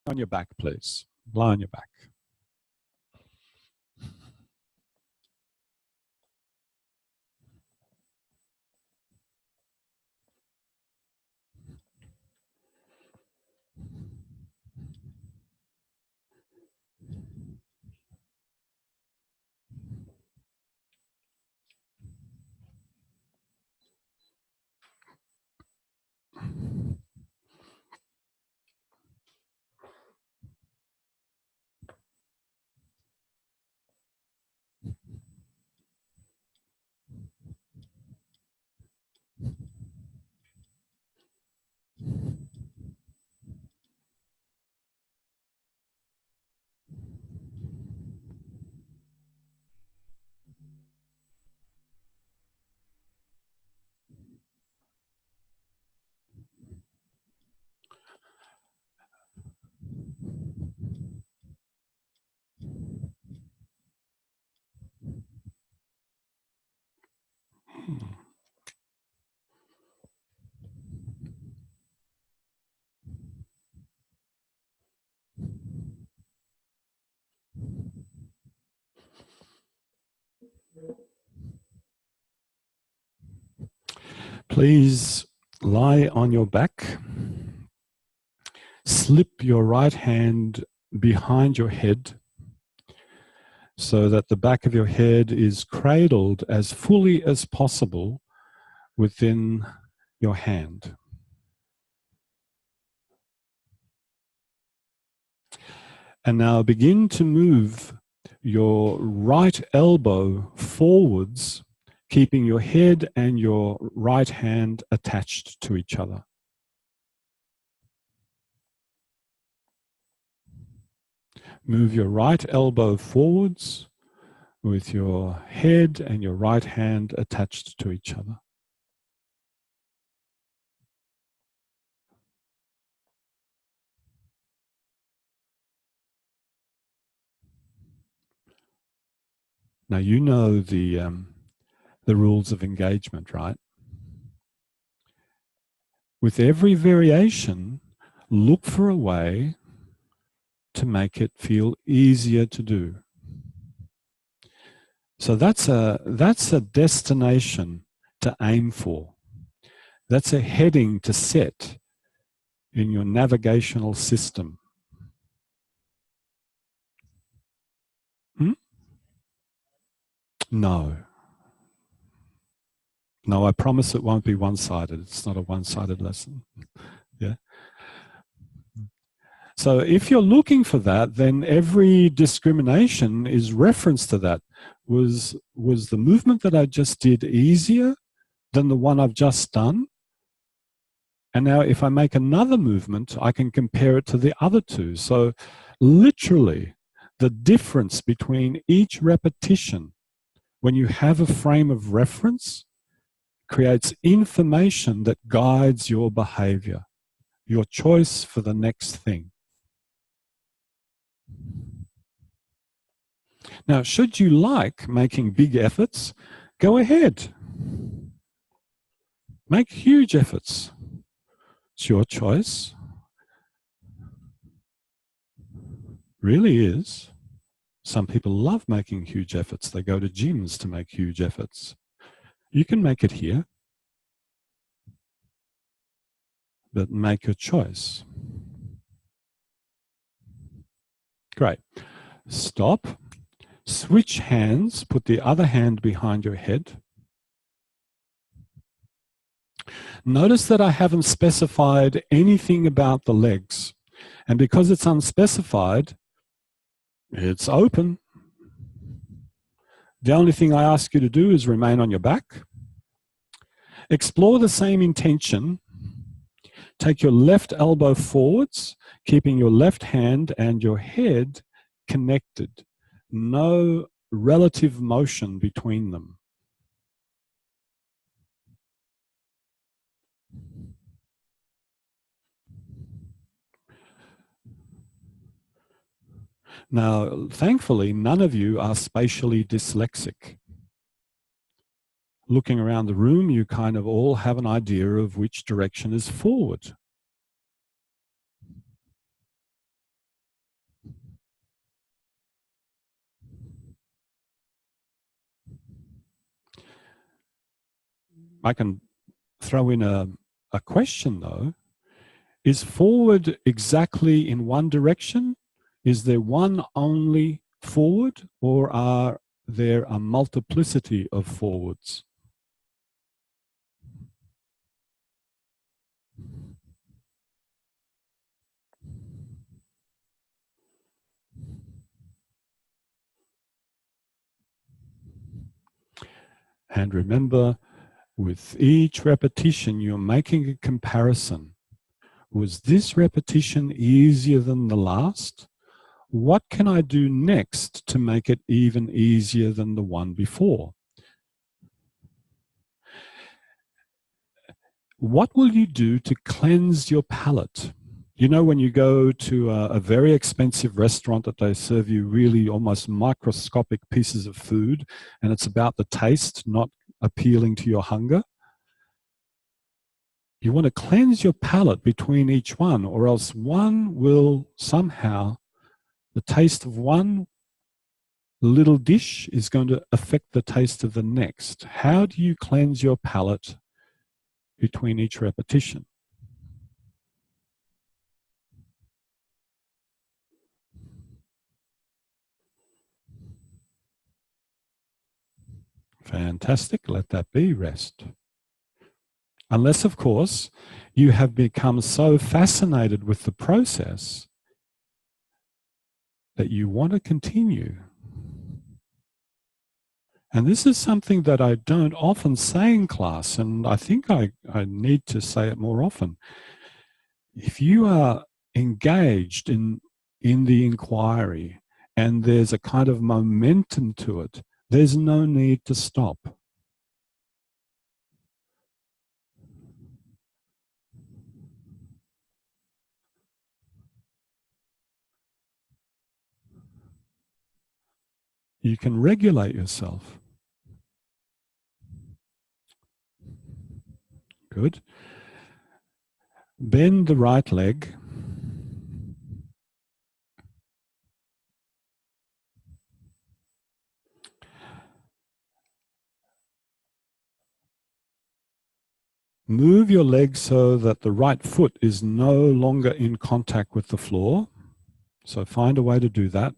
on your back, please. Lie on your back. Please lie on your back. Slip your right hand behind your head so that the back of your head is cradled as fully as possible within your hand. And now begin to move your right elbow forwards, keeping your head and your right hand attached to each other. Move your right elbow forwards with your head and your right hand attached to each other. Now you know the rules of engagement, right? With every variation, look for a way to make it feel easier to do. So that's a destination to aim for. That's a heading to set in your navigational system. No. No, I promise it won't be one-sided. It's not a one-sided lesson. Yeah. So if you're looking for that, then every discrimination is reference to that. Was the movement that I just did easier than the one I've just done? And now if I make another movement, I can compare it to the other two. So literally, the difference between each repetition, when you have a frame of reference, creates information that guides your behavior, your choice for the next thing. Now, should you like making big efforts, go ahead. Make huge efforts. It's your choice. Really is. Some people love making huge efforts. They go to gyms to make huge efforts. You can make it here, but make your choice. Great. Stop. Switch hands. Put the other hand behind your head. Notice that I haven't specified anything about the legs. And because it's unspecified, it's open. The only thing I ask you to do is remain on your back. Explore the same intention. Take your left elbow forwards, keeping your left hand and your head connected. No relative motion between them. Now, thankfully, none of you are spatially dyslexic. Looking around the room, you kind of all have an idea of which direction is forward. I can throw in a question though. Is forward exactly in one direction? Is there one only forward, or are there a multiplicity of forwards? And remember, with each repetition, you're making a comparison. Was this repetition easier than the last? What can I do next to make it even easier than the one before? What will you do to cleanse your palate? You know, when you go to a very expensive restaurant that they serve you really almost microscopic pieces of food, and it's about the taste, not appealing to your hunger. You want to cleanse your palate between each one, or else one will somehow, the taste of one little dish is going to affect the taste of the next. How do you cleanse your palate between each repetition? Fantastic. Let that be rest. Unless, of course, you have become so fascinated with the process that you want to continue. And this is something that I don't often say in class, and I think I need to say it more often. If you are engaged in the inquiry and there's a kind of momentum to it, there's no need to stop. You can regulate yourself. Good. Bend the right leg. Move your leg so that the right foot is no longer in contact with the floor. So find a way to do that.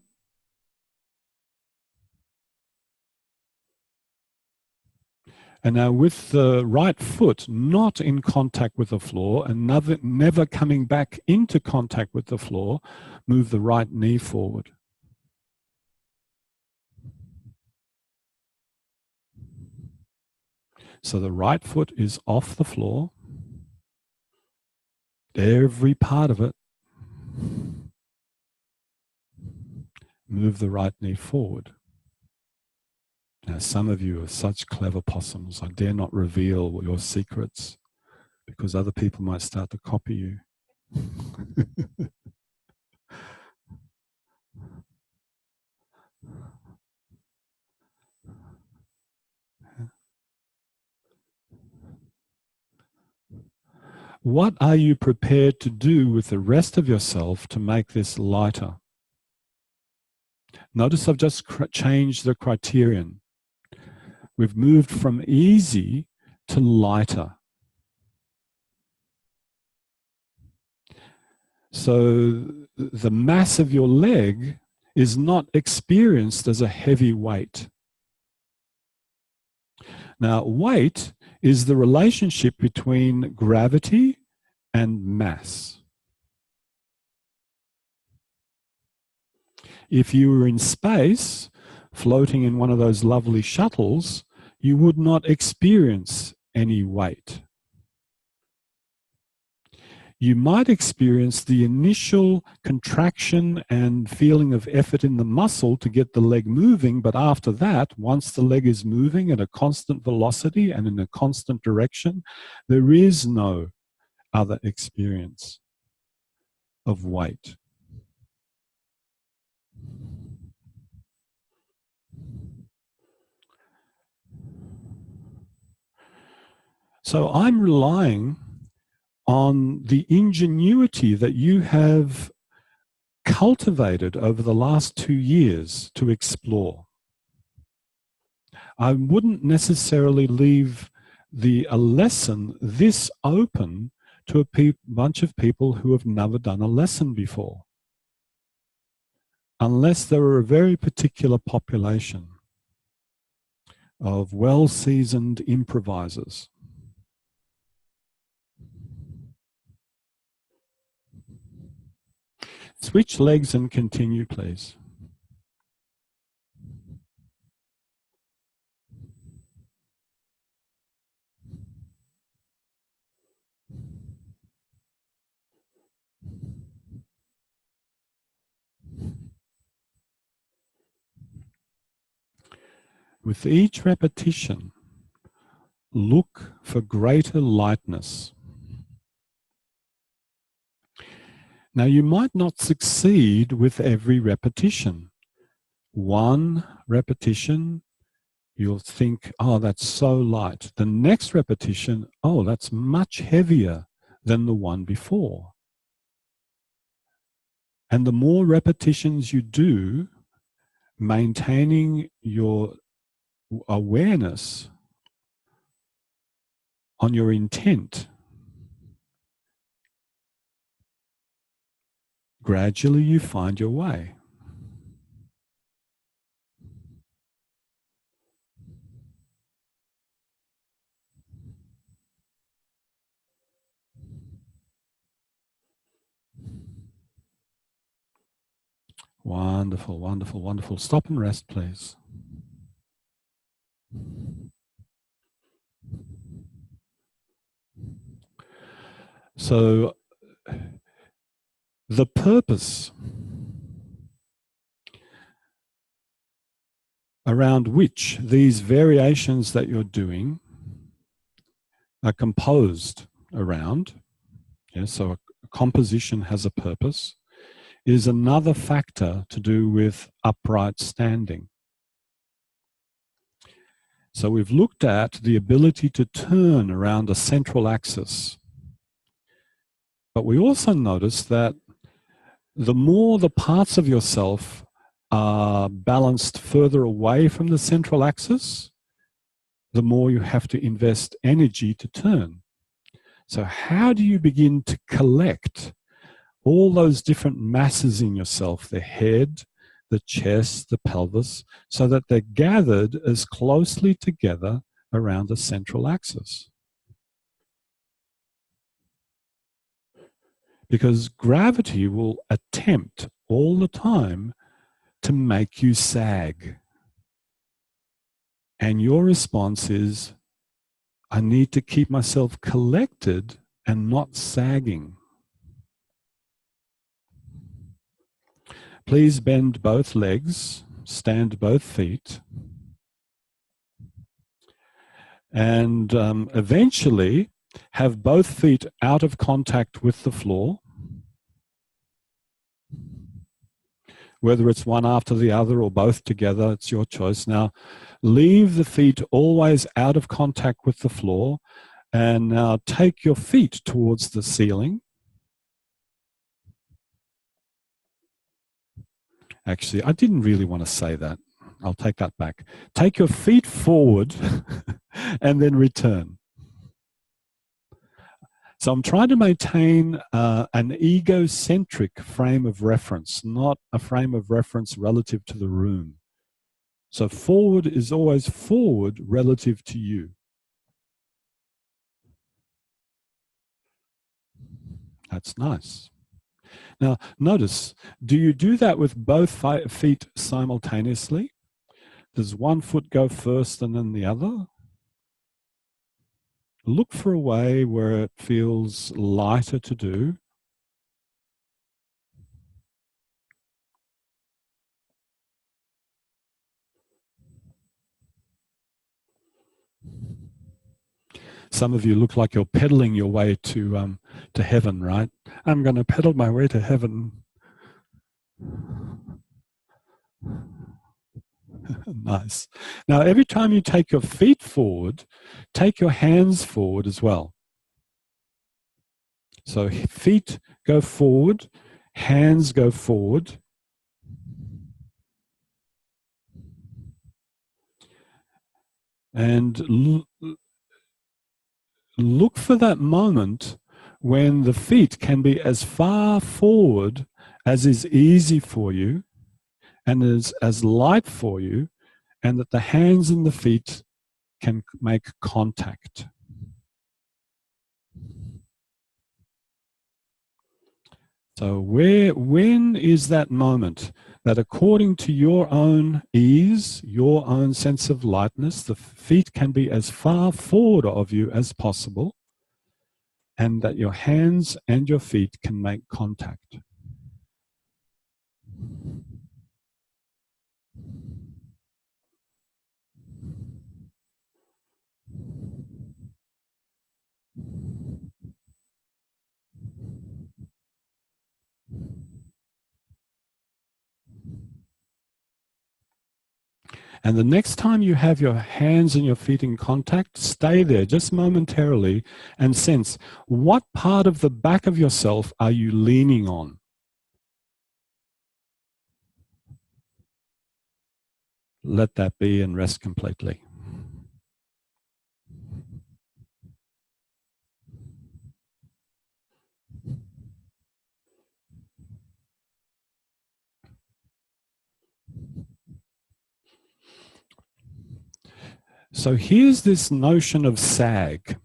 And now with the right foot not in contact with the floor and never coming back into contact with the floor, move the right knee forward. So the right foot is off the floor, every part of it. Move the right knee forward. Now, some of you are such clever possums. I dare not reveal your secrets because other people might start to copy you. What are you prepared to do with the rest of yourself to make this lighter? Notice I've just changed the criterion. We've moved from easy to lighter. So the mass of your leg is not experienced as a heavy weight. Now, weight is the relationship between gravity and mass. If you were in space, floating in one of those lovely shuttles, you would not experience any weight. You might experience the initial contraction and feeling of effort in the muscle to get the leg moving, but after that, once the leg is moving at a constant velocity and in a constant direction, there is no other experience of weight. So I'm relying on the ingenuity that you have cultivated over the last 2 years to explore. I wouldn't necessarily leave a lesson this open to a bunch of people who have never done a lesson before, unless they were a very particular population of well-seasoned improvisers. Switch legs and continue, please. With each repetition, look for greater lightness. Now, you might not succeed with every repetition. One repetition, you'll think, oh, that's so light. The next repetition, oh, that's much heavier than the one before. And the more repetitions you do, maintaining your awareness on your intent, gradually you find your way. Wonderful, wonderful, wonderful. Stop and rest, please. So, the purpose around which these variations that you're doing are composed around, so a composition has a purpose, is another factor to do with upright standing. So we've looked at the ability to turn around a central axis. But we also notice that the more the parts of yourself are balanced further away from the central axis, the more you have to invest energy to turn. So how do you begin to collect all those different masses in yourself, the head, the chest, the pelvis, so that they're gathered as closely together around the central axis? Because gravity will attempt all the time to make you sag. And your response is, I need to keep myself collected and not sagging. Please bend both legs, stand both feet, and eventually have both feet out of contact with the floor, whether it's one after the other or both together, it's your choice. Now, leave the feet always out of contact with the floor, and now take your feet towards the ceiling. Actually, I didn't really want to say that. I'll take that back. Take your feet forward and then return. So I'm trying to maintain an egocentric frame of reference, not a frame of reference relative to the room. So forward is always forward relative to you. That's nice. Now, notice, do you do that with both feet simultaneously? Does one foot go first and then the other? Look for a way where it feels lighter to do. Some of you look like you're pedaling your way to heaven, right? I'm going to pedal my way to heaven. Nice. Now, every time you take your feet forward, take your hands forward as well. So feet go forward, hands go forward. And look for that moment when the feet can be as far forward as is easy for you and is as light for you, and that the hands and the feet can make contact. So when is that moment that, according to your own ease, your own sense of lightness, the feet can be as far forward of you as possible, and that your hands and your feet can make contact? And the next time you have your hands and your feet in contact, stay there just momentarily and sense, what part of the back of yourself are you leaning on? Let that be and rest completely. So here's this notion of sag.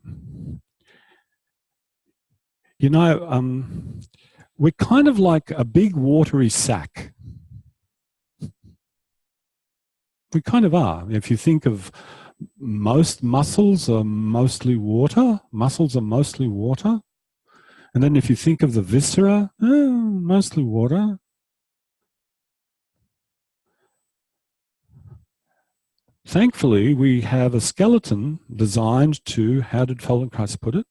You know, we're kind of like a big watery sack. We kind of are. If you think of most muscles are mostly water, muscles are mostly water. And then if you think of the viscera, mostly water. Thankfully, we have a skeleton designed to, how did Feldenkrais put it,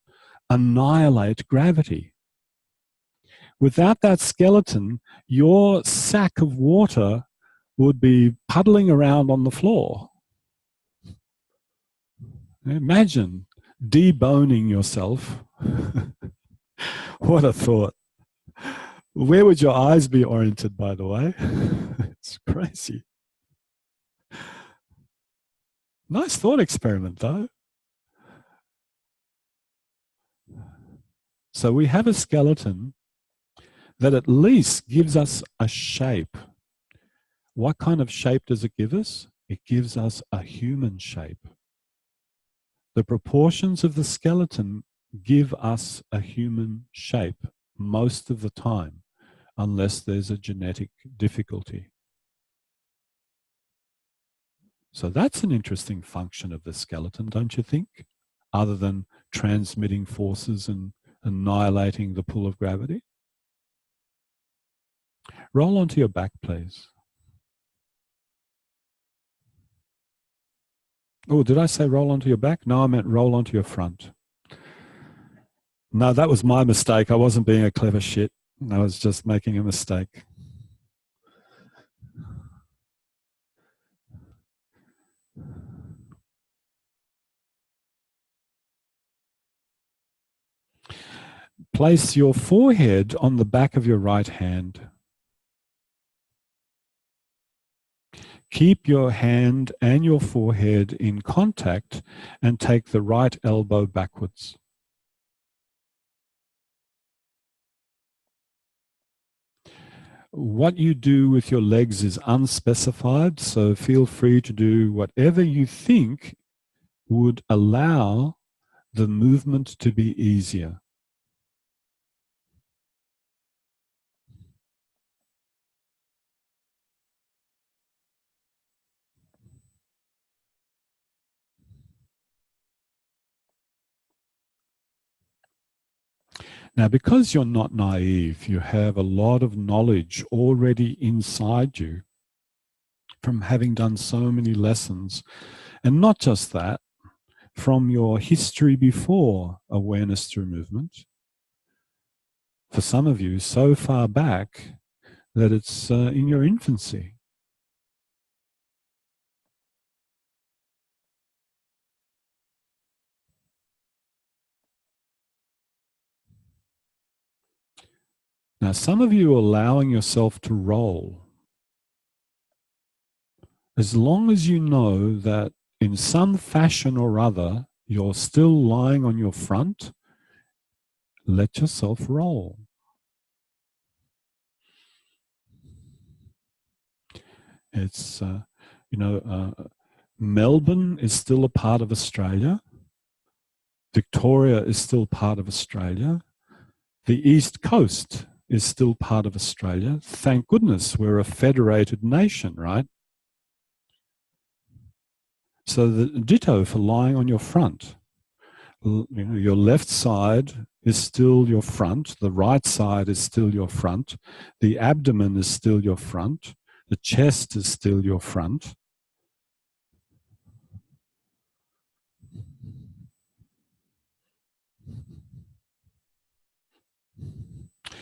annihilate gravity. Without that skeleton, your sack of water would be puddling around on the floor. Imagine deboning yourself. What a thought. Where would your eyes be oriented, by the way? It's crazy. Nice thought experiment, though. So we have a skeleton that at least gives us a shape. What kind of shape does it give us? It gives us a human shape. The proportions of the skeleton give us a human shape most of the time, unless there's a genetic difficulty. So that's an interesting function of the skeleton, don't you think? Other than transmitting forces and annihilating the pull of gravity. Roll onto your back, please. Oh, did I say roll onto your back? No, I meant roll onto your front. No, that was my mistake. I wasn't being a clever shit. I was just making a mistake. Place your forehead on the back of your right hand. Keep your hand and your forehead in contact and take the right elbow backwards. What you do with your legs is unspecified, so feel free to do whatever you think would allow the movement to be easier. Now, because you're not naive, you have a lot of knowledge already inside you from having done so many lessons. And not just that, from your history before awareness through movement. For some of you, so far back that it's in your infancy. Now, some of you are allowing yourself to roll. As long as you know that in some fashion or other, You're still lying on your front. Let yourself roll. It's, Melbourne is still a part of Australia. Victoria is still part of Australia. The East Coast is still part of Australia. Thank goodness we're a federated nation, right? So the ditto for lying on your front. Your left side is still your front. The right side is still your front. The abdomen is still your front. The chest is still your front.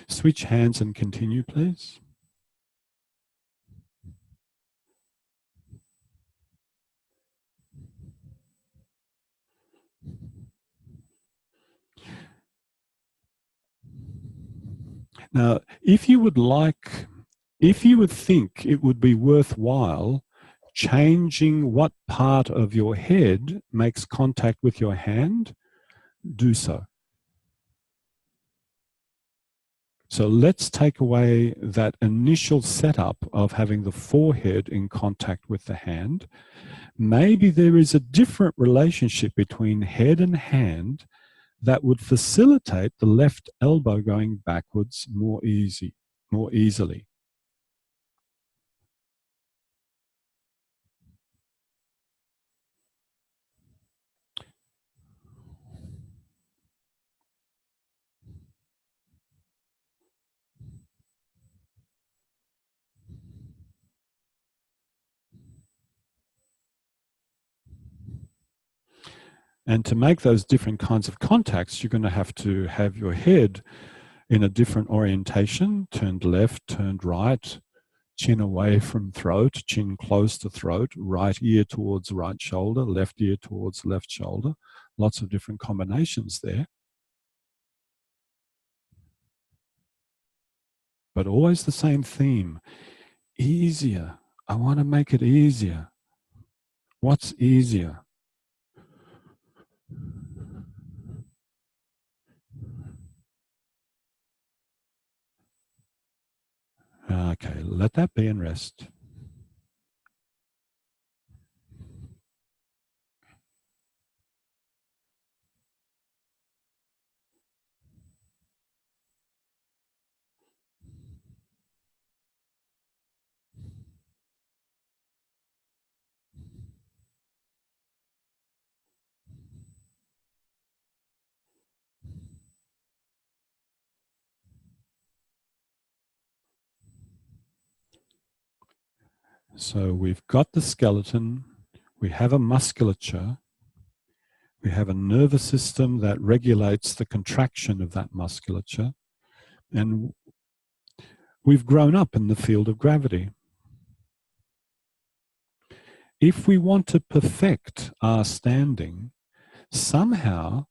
Switch hands and continue, please. Now, if you would think it would be worthwhile changing what part of your head makes contact with your hand, do so. So let's take away that initial setup of having the forehead in contact with the hand. Maybe there is a different relationship between head and hand that would facilitate the left elbow going backwards more easily. And to make those different kinds of contacts, you're going to have your head in a different orientation, turned left, turned right, chin away from throat, chin close to throat, right ear towards right shoulder, left ear towards left shoulder. Lots of different combinations there. But always the same theme. Easier. I want to make it easier. What's easier? Okay, let that be and rest. So we've got the skeleton, we have a musculature, we have a nervous system that regulates the contraction of that musculature, and we've grown up in the field of gravity. If we want to perfect our standing, somehow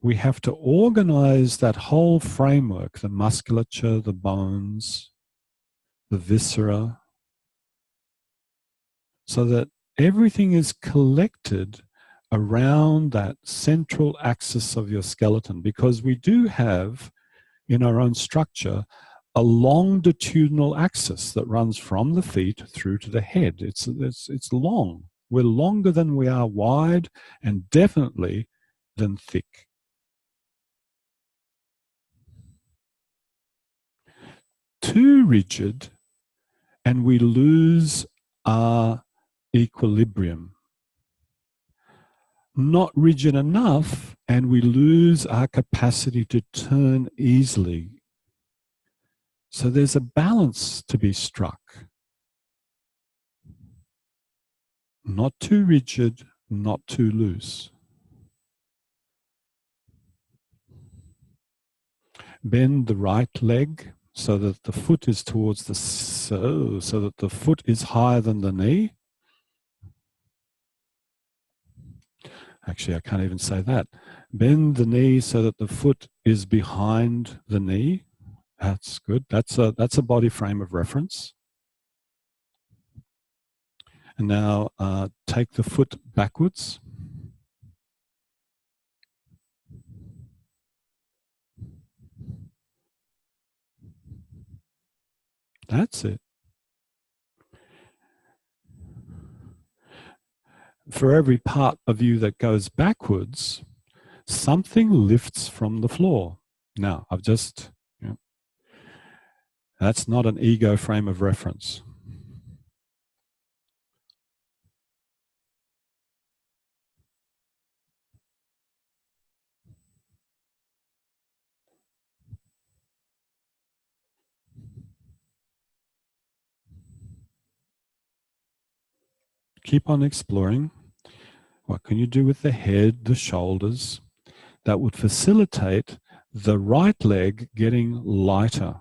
we have to organize that whole framework, the musculature, the bones, the viscera, so that everything is collected around that central axis of your skeleton, because we do have in our own structure a longitudinal axis that runs from the feet through to the head. It's long. We're longer than we are wide, and definitely than thick. Too rigid, and we lose our equilibrium. Not rigid enough, and we lose our capacity to turn easily. So there's a balance to be struck. Not too rigid, not too loose. Bend the right leg so that the foot is towards the so that the foot is higher than the knee. Actually, I can't even say that. Bend the knee so that the foot is behind the knee. That's good. That's a body frame of reference. And now take the foot backwards. That's it. For every part of you that goes backwards, something lifts from the floor. Now, I've just, that's not an ego frame of reference. Keep on exploring. What can you do with the head, the shoulders, that would facilitate the right leg getting lighter?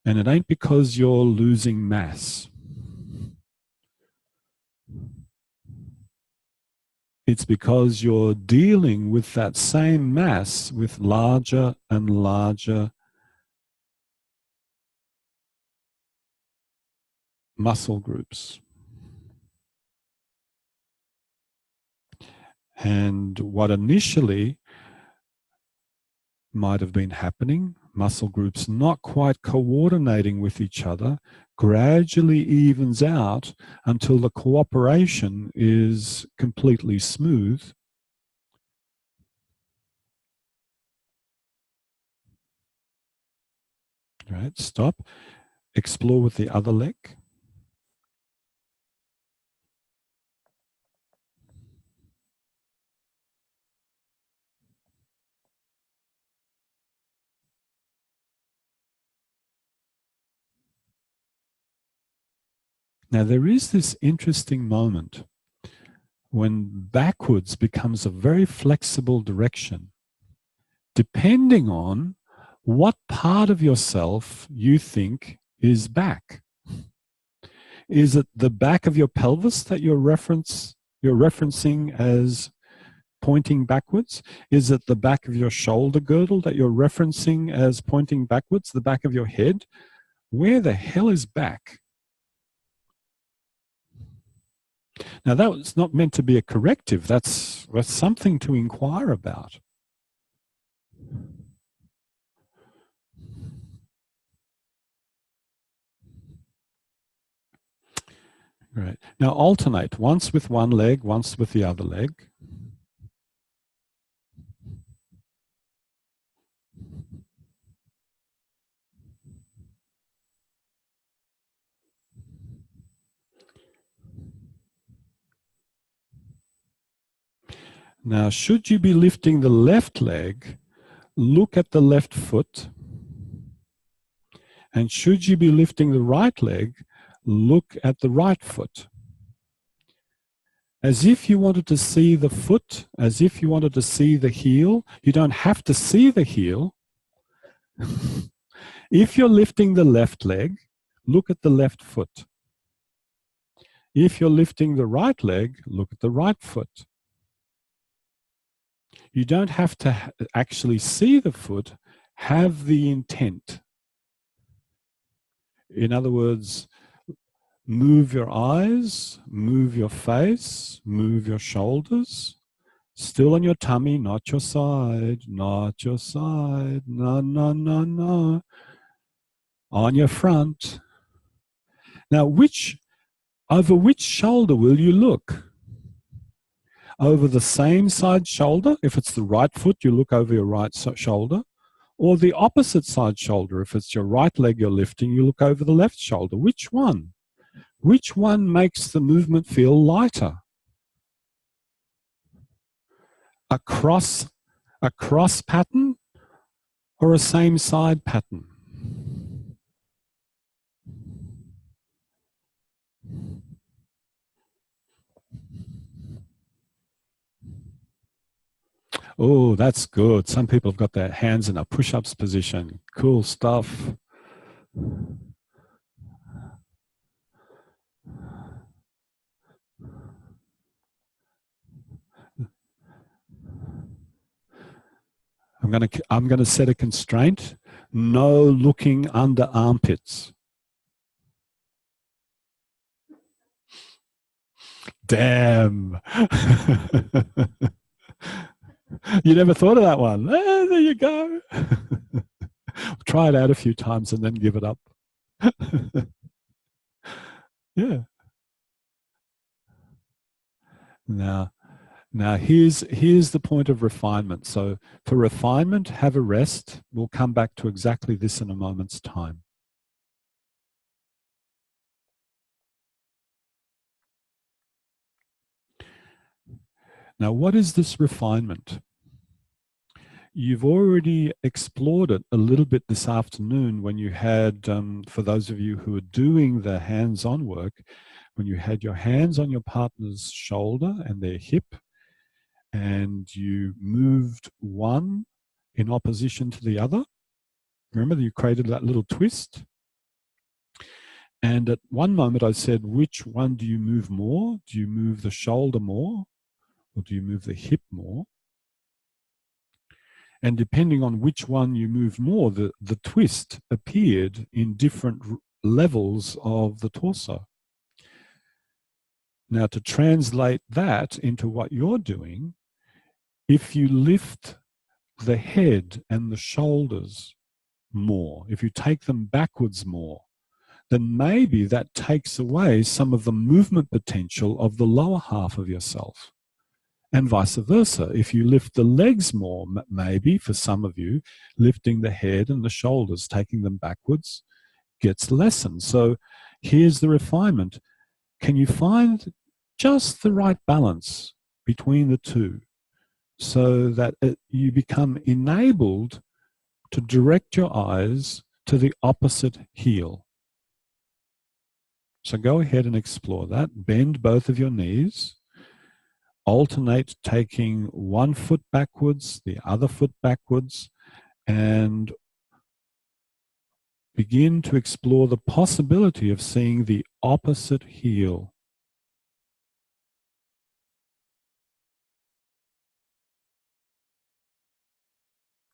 And it ain't because you're losing mass. It's because you're dealing with that same mass with larger and larger muscle groups. And what initially might have been happening, muscle groups not quite coordinating with each other, gradually evens out until the cooperation is completely smooth. Right, stop. Explore with the other leg. Now, there is this interesting moment when backwards becomes a very flexible direction, depending on what part of yourself you think is back. Is it the back of your pelvis that you're referencing as pointing backwards? Is it the back of your shoulder girdle that you're referencing as pointing backwards, the back of your head? Where the hell is back? Now, that was not meant to be a corrective. That's something to inquire about. Right. Now, alternate, once with one leg, once with the other leg. Now, should you be lifting the left leg, look at the left foot. And should you be lifting the right leg, look at the right foot. As if you wanted to see the foot, as if you wanted to see the heel. You don't have to see the heel. If you're lifting the left leg, look at the left foot. If you're lifting the right leg, look at the right foot. You don't have to actually see the foot, have the intent. In other words, move your eyes, move your face, move your shoulders. Still on your tummy, not your side, not your side. No, no, no, no. On your front. Now, over which shoulder will you look? Over the same side shoulder? If it's the right foot, you look over your right shoulder. Or the opposite side shoulder? If it's your right leg you're lifting, you look over the left shoulder. Which one? Which one makes the movement feel lighter? A cross pattern or a same side pattern? Oh, that's good. Some people have got their hands in a push-ups position. Cool stuff. I'm going to set a constraint. No looking under armpits. Damn. You never thought of that one. There you go. Try it out a few times and then give it up. Yeah. Now, now here's the point of refinement. So for refinement, have a rest. We'll come back to exactly this in a moment's time. Now, what is this refinement? You've already explored it a little bit this afternoon when you had, for those of you who are doing the hands-on work, when you had your hands on your partner's shoulder and their hip, and you moved one in opposition to the other. Remember that you created that little twist? And at one moment I said, which one do you move more? Do you move the shoulder more? Or do you move the hip more? And depending on which one you moved more, the twist appeared in different levels of the torso. Now, to translate that into what you're doing, if you lift the head and the shoulders more, if you take them backwards more, then maybe that takes away some of the movement potential of the lower half of yourself. And vice versa. If you lift the legs more, maybe for some of you, lifting the head and the shoulders, taking them backwards, gets lessened. So here's the refinement. Can you find just the right balance between the two so that you become enabled to direct your eyes to the opposite heel? So go ahead and explore that. Bend both of your knees. Alternate taking one foot backwards, the other foot backwards, and begin to explore the possibility of seeing the opposite heel.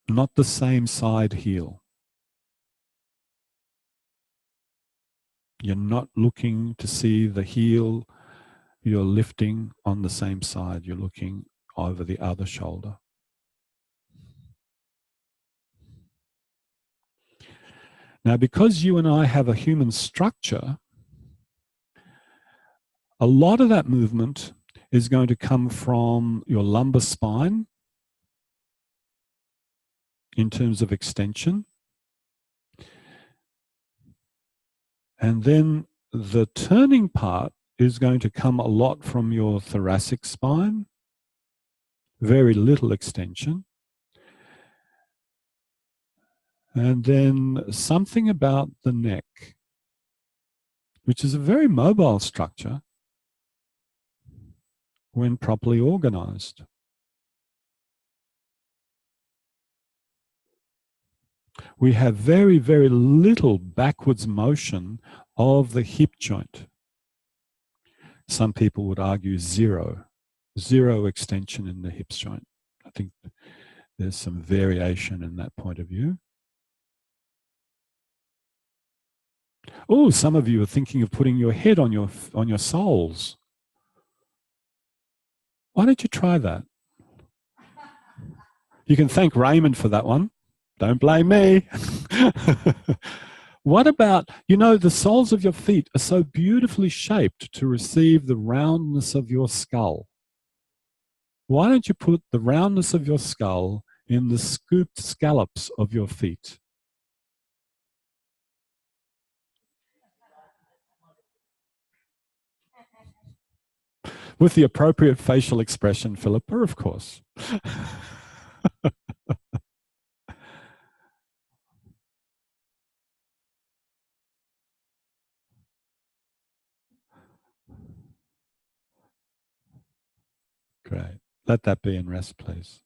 Not the same side heel. You're not looking to see the heel you're lifting on the same side. You're looking over the other shoulder. Now, because you and I have a human structure, a lot of that movement is going to come from your lumbar spine in terms of extension. And then the turning part is going to come a lot from your thoracic spine, very little extension. And then something about the neck, which is a very mobile structure when properly organized. We have very, very little backwards motion of the hip joint. Some people would argue zero extension in the hips joint. I think there's some variation in that point of view. Oh, some of you are thinking of putting your head on your soles. Why don't you try that? You can thank Raymond for that one. Don't blame me. What about, the soles of your feet are so beautifully shaped to receive the roundness of your skull. Why don't you put the roundness of your skull in the scooped scallops of your feet? With the appropriate facial expression, Philippa, of course. Great. Let that be in rest, please.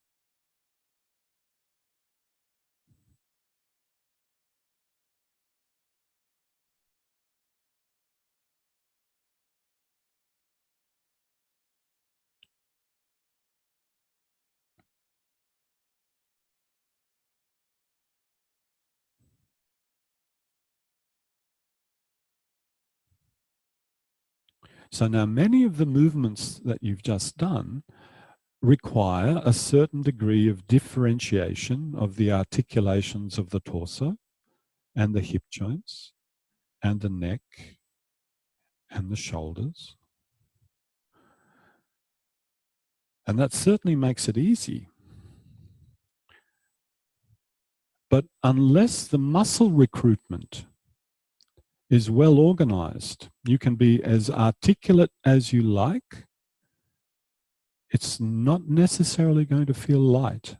So now many of the movements that you've just done require a certain degree of differentiation of the articulations of the torso and the hip joints and the neck and the shoulders. And that certainly makes it easy. But unless the muscle recruitment is well organized, you can be as articulate as you like. It's not necessarily going to feel light.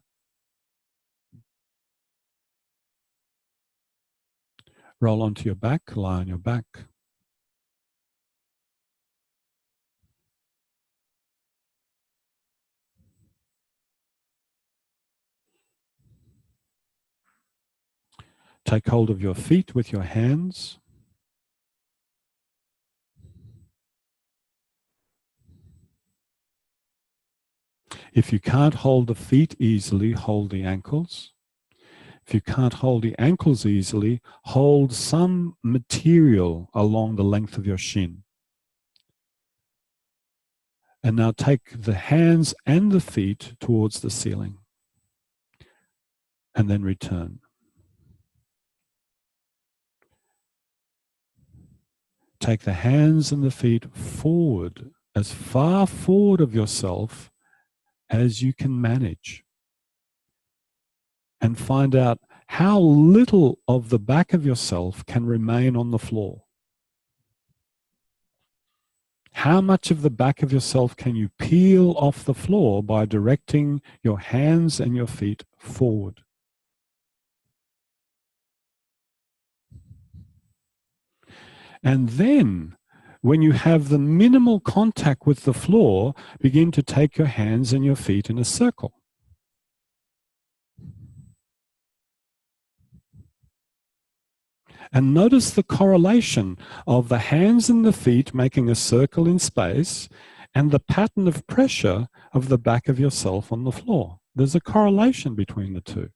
Roll onto your back, lie on your back. Take hold of your feet with your hands. If you can't hold the feet easily, hold the ankles. If you can't hold the ankles easily, hold some material along the length of your shin. And now take the hands and the feet towards the ceiling. And then return. Take the hands and the feet forward, as far forward of yourself as you can manage. And find out how little of the back of yourself can remain on the floor. How much of the back of yourself can you peel off the floor by directing your hands and your feet forward? And then, when you have the minimal contact with the floor, begin to take your hands and your feet in a circle. And notice the correlation of the hands and the feet making a circle in space and the pattern of pressure of the back of yourself on the floor. There's a correlation between the two.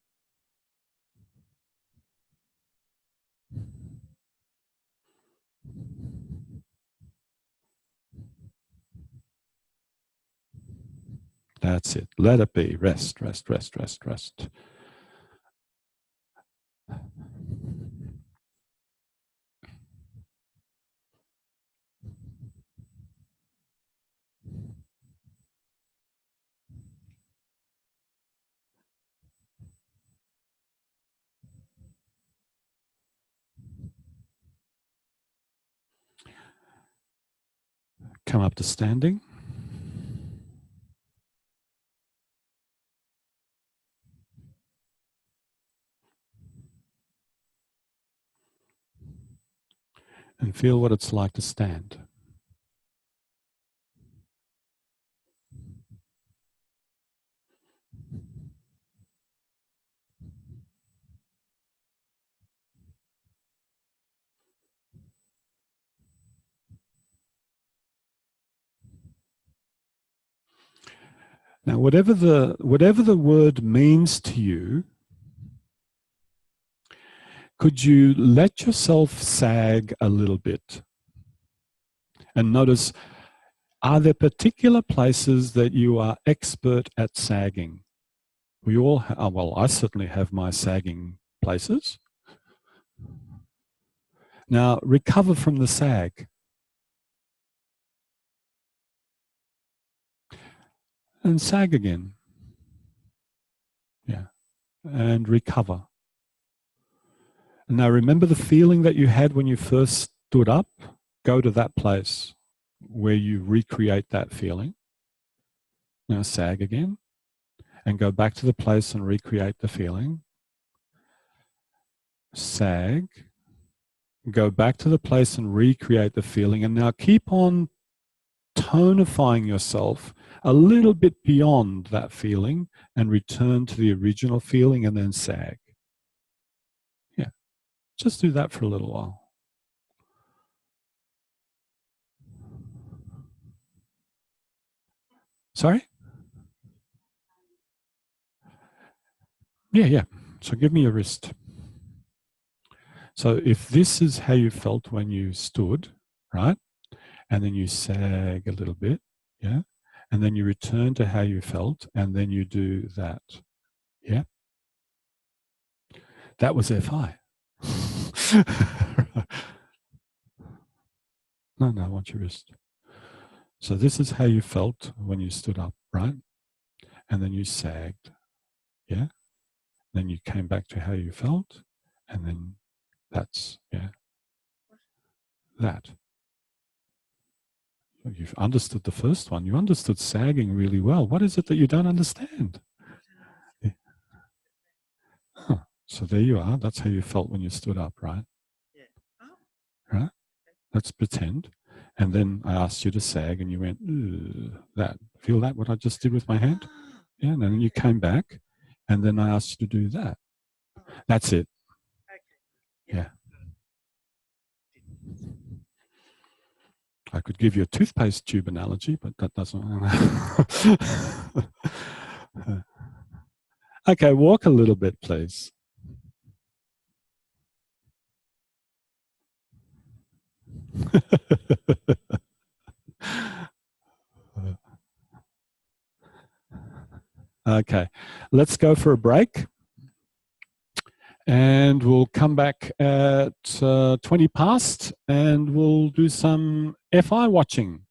That's it. Let it be. Rest, rest, rest, rest, rest. Come up to standing. And feel what it's like to stand. Now, whatever the word means to you, could you let yourself sag a little bit? And notice, are there particular places that you are expert at sagging? We all, well, I certainly have my sagging places. Now, recover from the sag. And sag again. Yeah. And recover. Now, remember the feeling that you had when you first stood up? Go to that place where you recreate that feeling. Now, sag again. And go back to the place and recreate the feeling. Sag. Go back to the place and recreate the feeling. And now keep on tonifying yourself a little bit beyond that feeling and return to the original feeling and then sag. Yeah, just do that for a little while. Sorry? Yeah. So give me your wrist. So if this is how you felt when you stood, right? And then you sag a little bit, yeah? and then you return to how you felt, and then you do that. Yeah? That was FI. No, I want your wrist. So this is how you felt when you stood up, right? And then you sagged. Yeah? Then you came back to how you felt, and then that's, yeah, that. You've understood the first one. You understood sagging really well. What is it that you don't understand? Yeah. Huh. So there you are. That's how you felt when you stood up, right? Yeah. Oh. Right? Let's pretend. And then I asked you to sag, and you went, that. Feel that, what I just did with my hand? Yeah, and then you came back, and then I asked you to do that. That's it. Okay. Yeah. I could give you a toothpaste tube analogy, but that doesn't. Okay, walk a little bit, please. Okay, let's go for a break. And we'll come back at 20 past, and we'll do some FI watching.